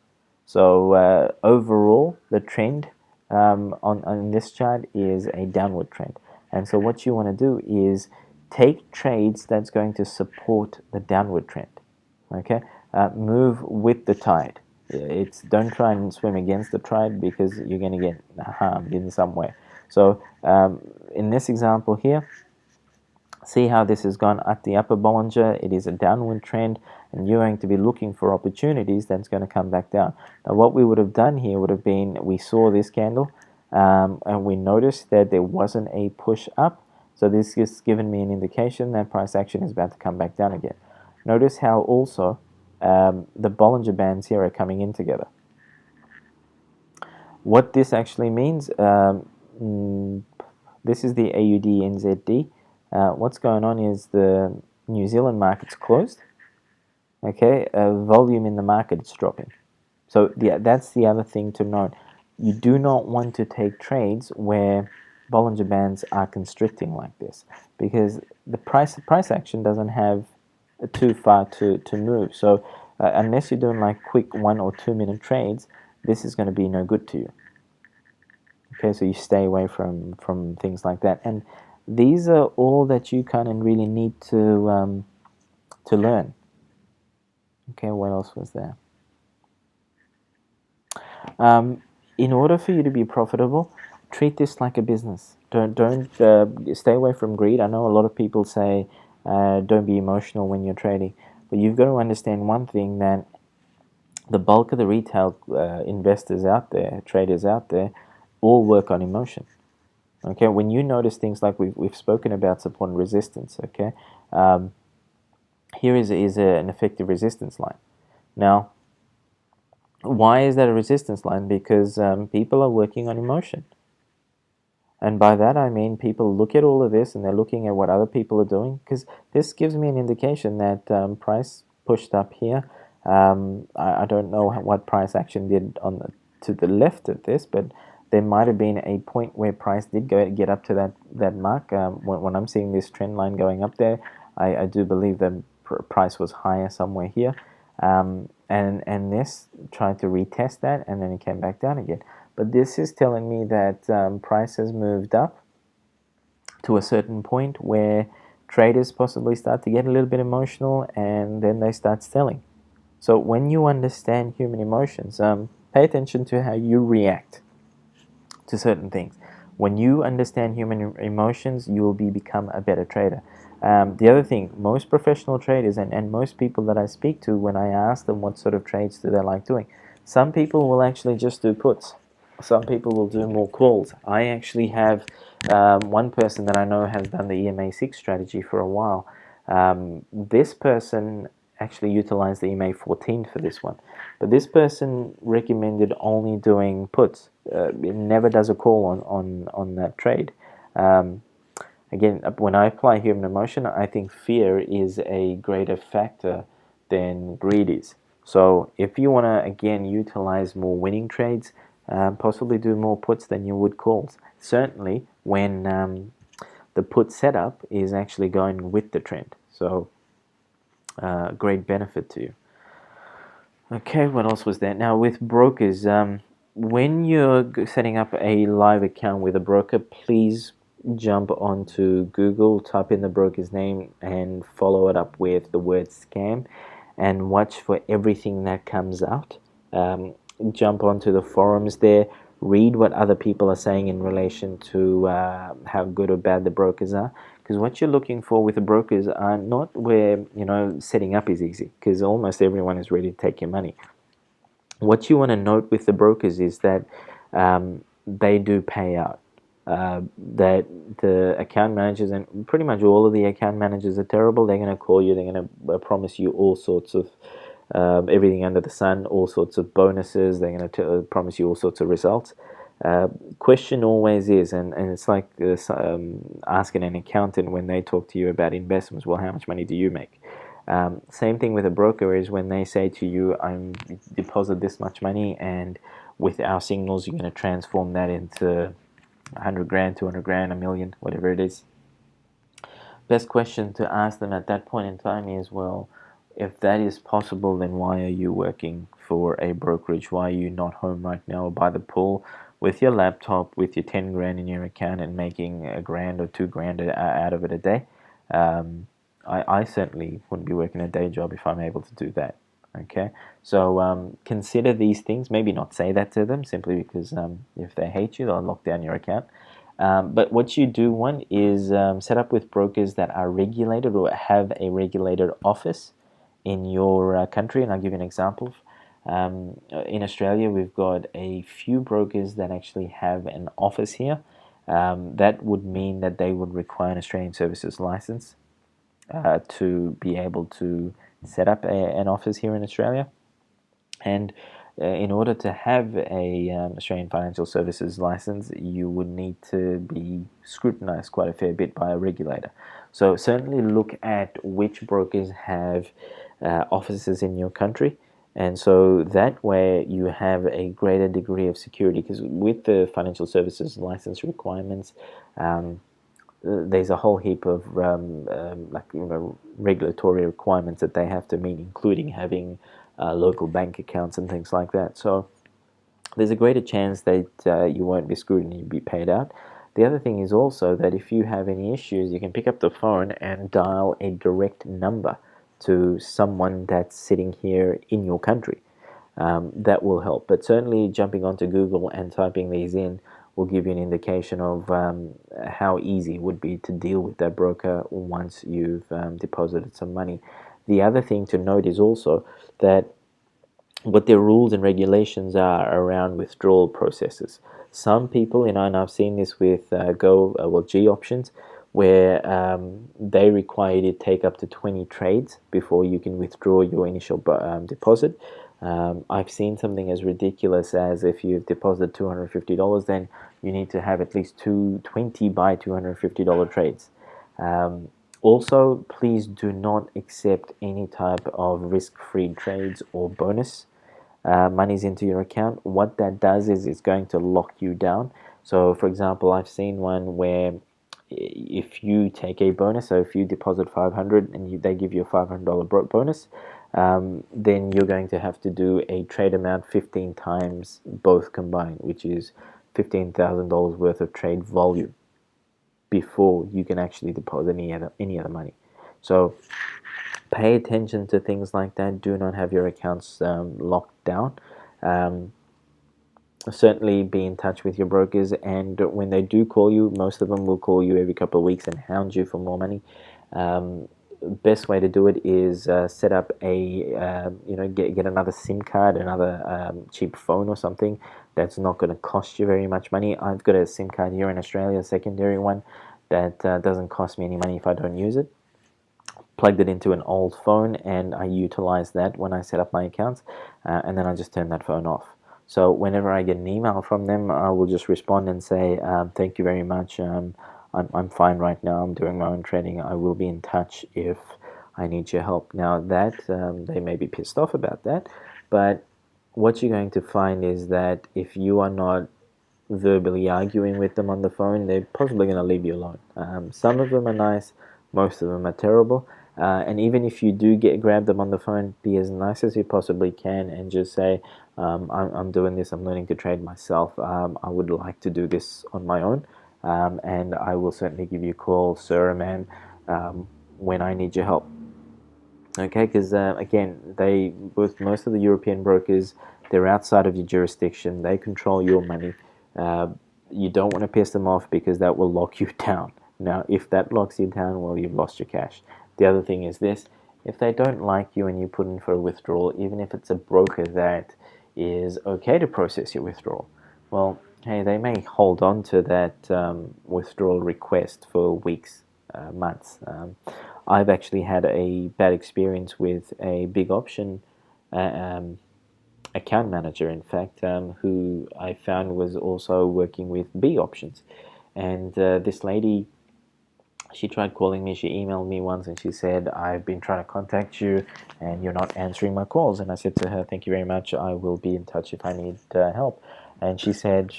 S1: So overall, the trend on this chart is a downward trend. And so what you want to do is take trades that's going to support the downward trend. Okay, move with the tide. Don't try and swim against the tide, because you're going to get harmed in some way. So in this example here, see how this has gone at the upper Bollinger. It is a downward trend, and you're going to be looking for opportunities that's going to come back down. Now, what we would have done here would have been, we saw this candle, and we noticed that there wasn't a push up. So this has given me an indication that price action is about to come back down again. Notice how also the Bollinger Bands here are coming in together. What this actually means, this is the AUD NZD. What's going on is the New Zealand market's closed. Okay, volume in the market is dropping. So that's the other thing to note. You do not want to take trades where Bollinger Bands are constricting like this, because the price action doesn't have too far to move. So unless you're doing like quick 1 or 2 minute trades, this is going to be no good to you. Okay, so you stay away from things like that. And these are all that you kind of really need to learn. Okay, what else was there? In order for you to be profitable, treat this like a business. Don't stay away from greed. I know a lot of people say don't be emotional when you're trading, but you've got to understand one thing, that the bulk of the retail investors out there, traders out there, all work on emotion. Okay, when you notice things like we've spoken about support and resistance, okay, here is an effective resistance line. Now, why is that a resistance line? Because people are working on emotion. And by that I mean people look at all of this and they're looking at what other people are doing, because this gives me an indication that price pushed up here. I don't know what price action did to the left of this, but there might have been a point where price did get up to that mark. When I'm seeing this trend line going up there, I do believe the price was higher somewhere here. And this tried to retest that, and then it came back down again. But this is telling me that price has moved up to a certain point where traders possibly start to get a little bit emotional, and then they start selling. So when you understand human emotions, pay attention to how you react to certain things. When you understand human emotions, you will become a better trader. The other thing, most professional traders and most people that I speak to, when I ask them what sort of trades do they like doing, some people will actually just do puts. Some people will do more calls. I actually have one person that I know has done the EMA6 strategy for a while. This person actually utilized the EMA14 for this one. But this person recommended only doing puts. It never does a call on that trade. Again, when I apply human emotion, I think fear is a greater factor than greed is. So if you want to, again, utilize more winning trades, possibly do more puts than you would calls. Certainly when the put setup is actually going with the trend. So great benefit to you. Okay, what else was there? Now with brokers, when you're setting up a live account with a broker, please jump onto Google, type in the broker's name, and follow it up with the word scam, and watch for everything that comes out. Jump onto the forums there, read what other people are saying in relation to how good or bad the brokers are. Because what you're looking for with the brokers are not where setting up is easy, because almost everyone is ready to take your money. What you want to note with the brokers is that they do pay out. That the account managers, and pretty much all of the account managers, are terrible. They're going to call you. They're going to promise you all sorts of everything under the sun, all sorts of bonuses. They're going to promise you all sorts of results. Question always is, and it's like asking an accountant when they talk to you about investments. Well, how much money do you make? Same thing with a broker is when they say to you, I'm deposit this much money, and with our signals, you're going to transform that into 100 grand, 200 grand, a million, whatever it is. Best question to ask them at that point in time is, well, if that is possible, then why are you working for a brokerage? Why are you not home right now by the pool with your laptop, with your 10 grand in your account, and making a grand or 2 grand out of it a day? I certainly wouldn't be working a day job if I'm able to do that. Okay, so consider these things. Maybe not say that to them simply because if they hate you, they'll lock down your account. But what you do want is set up with brokers that are regulated or have a regulated office in your country. And I'll give you an example. In Australia, we've got a few brokers that actually have an office here. That would mean that they would require an Australian Services license to be able to set up an office here in Australia. And in order to have a Australian Financial Services license, you would need to be scrutinized quite a fair bit by a regulator. So certainly look at which brokers have offices in your country, and so that way you have a greater degree of security, because with the Financial Services license requirements, there's a whole heap of regulatory requirements that they have to meet, including having local bank accounts and things like that. So there's a greater chance that you won't be screwed and you'll be paid out. The other thing is also that if you have any issues, you can pick up the phone and dial a direct number to someone that's sitting here in your country. That will help. But certainly jumping onto Google and typing these in will give you an indication of how easy it would be to deal with that broker once you've deposited some money. The other thing to note is also that what their rules and regulations are around withdrawal processes. Some people, and I've seen this with G options, where they require you to take up to 20 trades before you can withdraw your initial deposit. I've seen something as ridiculous as if you've deposited $250, then you need to have at least 20 by $250 trades. Also, please do not accept any type of risk-free trades or bonus monies into your account. What that does is it's going to lock you down. So, for example, I've seen one where if you take a bonus, so if you deposit 500 and they give you a $500 bonus, then you're going to have to do a trade amount 15 times both combined, which is $15,000 worth of trade volume. before you can actually deposit any other money. So pay attention to things like that. Do not have your accounts locked down. Um, Certainly be in touch with your brokers, and when they do call you, most of them will call you every couple of weeks and hound you for more money. Best way to do it is set up a get another SIM card, another cheap phone or something that's not going to cost you very much money. I've got a SIM card here in Australia, a secondary one that doesn't cost me any money if I don't use it. Plugged it into an old phone, and I utilize that when I set up my accounts, and then I just turn that phone off. So whenever I get an email from them, I will just respond and say, thank you very much. I'm fine right now. I'm doing my own trading. I will be in touch if I need your help. Now that they may be pissed off about that, but what you're going to find is that if you are not verbally arguing with them on the phone, they're possibly going to leave you alone. Some of them are nice, most of them are terrible. And even if you do grab them on the phone, be as nice as you possibly can and just say, I'm doing this, I'm learning to trade myself. I would like to do this on my own. And I will certainly give you a call, sir or ma'am, when I need your help. Okay, because again, with most of the European brokers, they're outside of your jurisdiction. They control your money. Uh, you don't want to piss them off because that will lock you down. Now, if that locks you down, well, you've lost your cash. The other thing is this: if they don't like you and you put in for a withdrawal, even if it's a broker that is okay to process your withdrawal, well, hey, they may hold on to that withdrawal request for weeks, months. I've actually had a bad experience with a big option uh, um, account manager, in fact, who I found was also working with B options. And this lady, she tried calling me. She emailed me once and she said, I've been trying to contact you and you're not answering my calls. And I said to her, thank you very much. I will be in touch if I need help. And she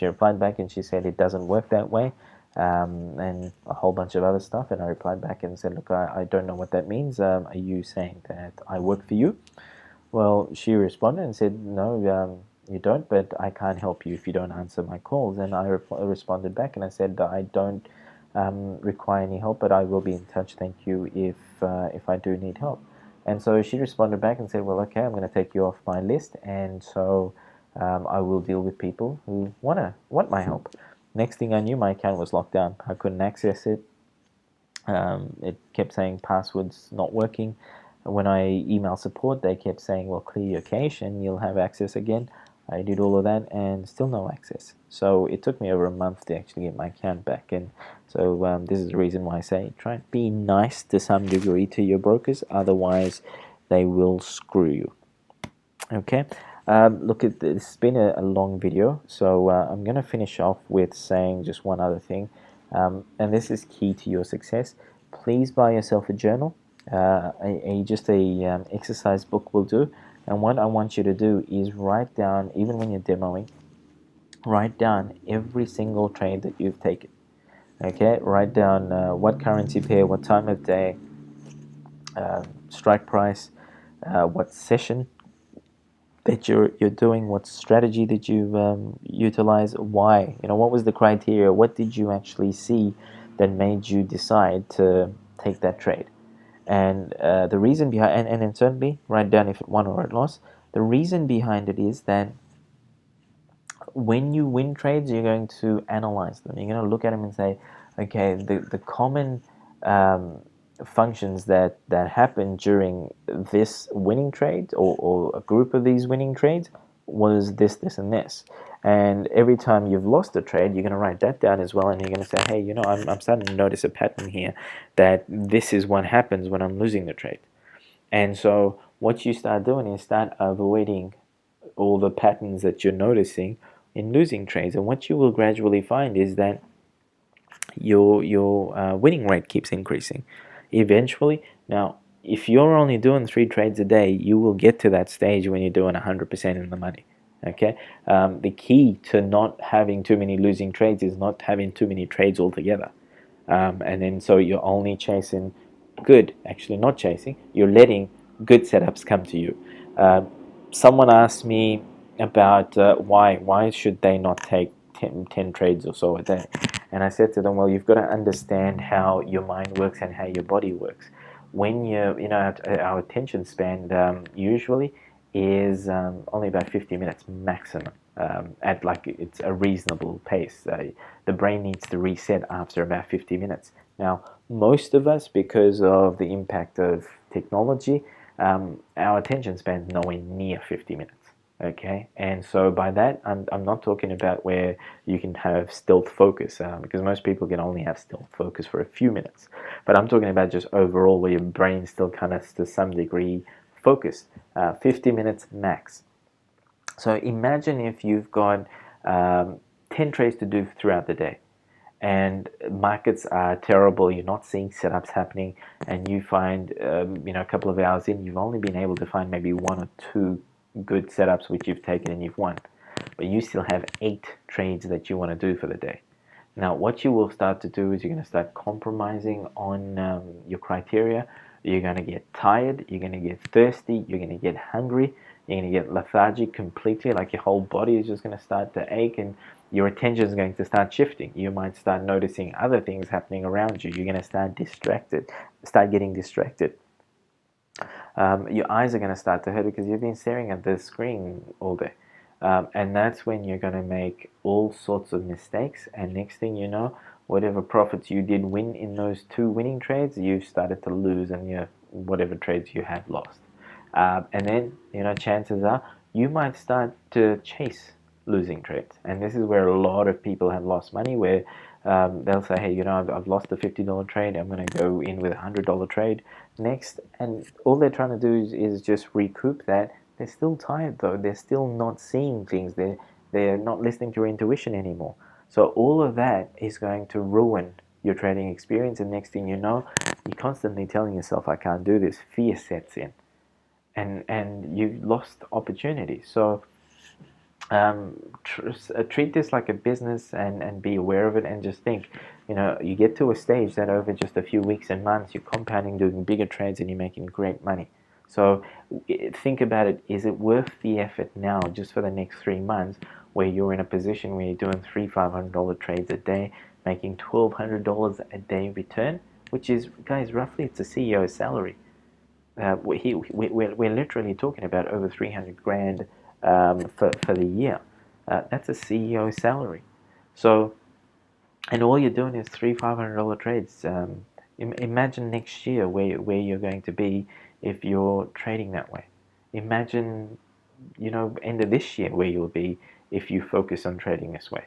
S1: replied back and she said, it doesn't work that way. And a whole bunch of other stuff. And I replied back and said, look, I don't know what that means. Are you saying that I work for you? Well, she responded and said, no, you don't, but I can't help you if you don't answer my calls. And I responded back and I said, I don't require any help, but I will be in touch. Thank you if I do need help. And so she responded back and said, well, okay, I'm going to take you off my list. And so I will deal with people who want my help. Next thing I knew, my account was locked down. I couldn't access it. It kept saying passwords not working. When I emailed support, they kept saying, well, clear your cache and you'll have access again. I did all of that and still no access. So it took me over a month to actually get my account back. And so this is the reason why I say try and be nice to some degree to your brokers. Otherwise, they will screw you. Okay. Look, this has been a long video. So I'm going to finish off with saying just one other thing. And this is key to your success. Please buy yourself a journal. Just a exercise book will do. And what I want you to do is write down, even when you're demoing, write down every single trade that you've taken. Okay, write down what currency pair, what time of day, strike price, what session that you're doing, what strategy did you utilize, why, what was the criteria, what did you actually see that made you decide to take that trade. And the reason behind, and then certainly write down if it won or it lost. The reason behind it is that when you win trades, you're going to analyze them. You're going to look at them and say, okay, the common functions that happened during this winning trade or a group of these winning trades was this, this, and this. And every time you've lost a trade, you're going to write that down as well, and you're going to say, hey, I'm starting to notice a pattern here that this is what happens when I'm losing the trade. And so what you start doing is start avoiding all the patterns that you're noticing in losing trades. And what you will gradually find is that your winning rate keeps increasing. Eventually, now, if you're only doing 3 trades a day, you will get to that stage when you're doing 100% in the money. Okay, the key to not having too many losing trades is not having too many trades altogether. And then so you're only chasing good, actually not chasing, you're letting good setups come to you. Someone asked me about why should they not take 10 trades or so a day. And I said to them, well, you've got to understand how your mind works and how your body works. When our attention span usually is only about 50 minutes maximum. At like it's a reasonable pace. The brain needs to reset after about 50 minutes. Now, most of us, because of the impact of technology, our attention span is nowhere near 50 minutes. Okay, and so by that, I'm not talking about where you can have stealth focus, because most people can only have stealth focus for a few minutes. But I'm talking about just overall where your brain still kind of to some degree focused, 50 minutes max. So imagine if you've got 10 trades to do throughout the day, and markets are terrible, you're not seeing setups happening, and you find a couple of hours in, you've only been able to find maybe one or two good setups which you've taken and you've won, but you still have 8 trades that you want to do for the day. Now what you will start to do is you're going to start compromising on your criteria. You're going to get tired, you're going to get thirsty, you're going to get hungry, you're going to get lethargic completely, like your whole body is just going to start to ache, and your attention is going to start shifting. You might start noticing other things happening around you. You're going to start getting distracted. Your eyes are going to start to hurt because you've been staring at the screen all day. And that's when you're going to make all sorts of mistakes. And next thing you know, whatever profits you did win in those 2 winning trades, you started to lose, and whatever trades you had lost. And then, chances are you might start to chase losing trades. And this is where a lot of people have lost money, where they'll say, hey, I've lost a $50 trade, I'm going to go in with a $100 trade next. And all they're trying to do is just recoup that. They're still tired though. They're still not seeing things. They're not listening to your intuition anymore. So all of that is going to ruin your trading experience. And next thing you know, you're constantly telling yourself, I can't do this. Fear sets in. And you've lost opportunity. So treat this like a business, and be aware of it, and just think, you get to a stage that over just a few weeks and months, you're compounding, doing bigger trades, and you're making great money. So think about it. Is it worth the effort now, just for the next 3 months, where you're in a position where you're doing $500 trades a day, making $1,200 a day return, which is, guys, roughly it's a CEO's salary. We're literally talking about over 300 grand for the year. That's a CEO salary. So, and all you're doing is $500 trades. Imagine next year where you're going to be if you're trading that way. Imagine, end of this year where you'll be if you focus on trading this way.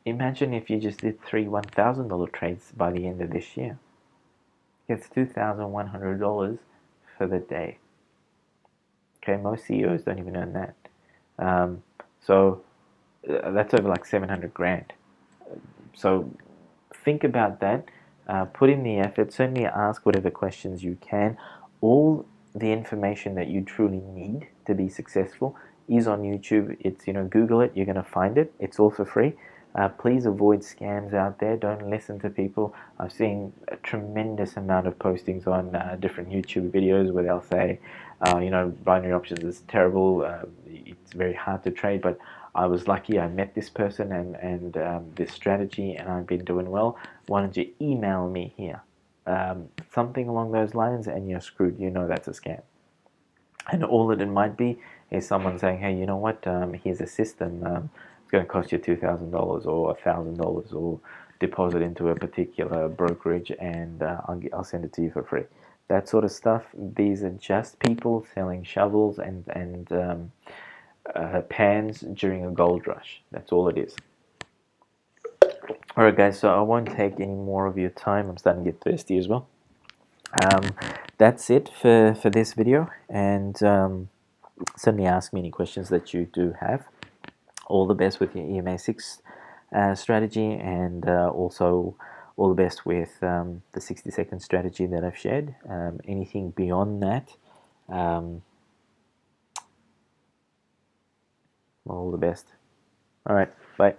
S1: Imagine if you just did 3 $1,000 trades by the end of this year. It's $2,100 for the day. Okay, most CEOs don't even earn that. So that's over like 700 grand. So think about that. Put in the effort. Certainly ask whatever questions you can. All the information that you truly need to be successful is on YouTube. It's, Google it. You're going to find it. It's all for free. Please avoid scams out there. Don't listen to people. I've seen a tremendous amount of postings on different YouTube videos where they'll say, binary options is terrible. It's very hard to trade, but I was lucky. I met this person and this strategy, and I've been doing well. Why don't you email me here? Something along those lines, and you're screwed. That's a scam. And all that it might be is someone saying, hey, you know what? Here's a system. It's going to cost you $2,000 or $1,000, or deposit into a particular brokerage, and I'll send it to you for free. That sort of stuff. These are just people selling shovels and pans during a gold rush. That's all it is. Alright guys, so I won't take any more of your time. I'm starting to get thirsty as well. That's it for this video, and certainly ask me any questions that you do have. All the best with your EMA 6 strategy, and also all the best with the 60-second strategy that I've shared. Anything beyond that, all the best. Alright, bye.